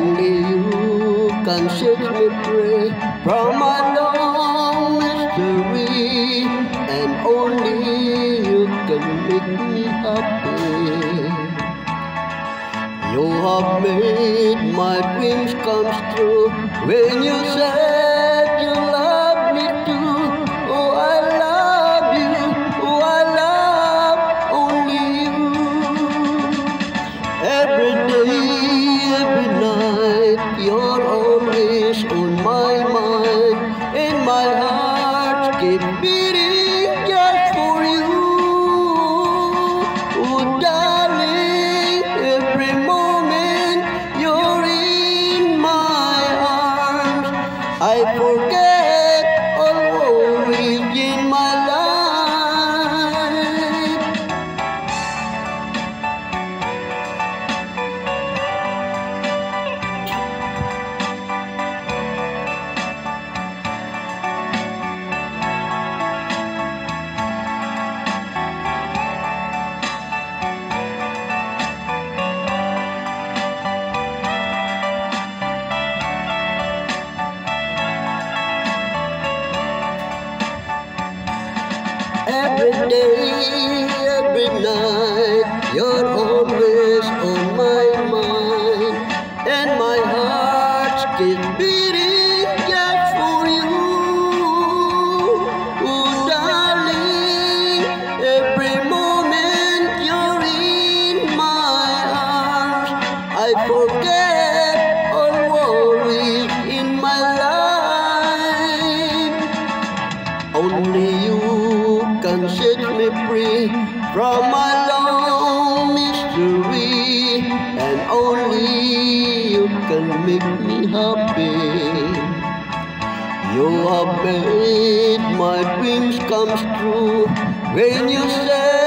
Only you can set me free from my long mystery, and only you can make me happy. You have made my dreams come true when you said you love me too. Oh, I love you. Oh, I love only you. Every day, every night, you're always on my mind, and my heart keeps beating just for you. Oh, darling, every moment you're in my arms, I forget all worries in my life. Every day, every night, you're always on my mind, and my heart keeps beating just for you. Oh, darling, every moment you're in my arms, I forget all worries in my life. Only you can set me free from my long mystery, and only you can make me happy. You have made my dreams come true when you say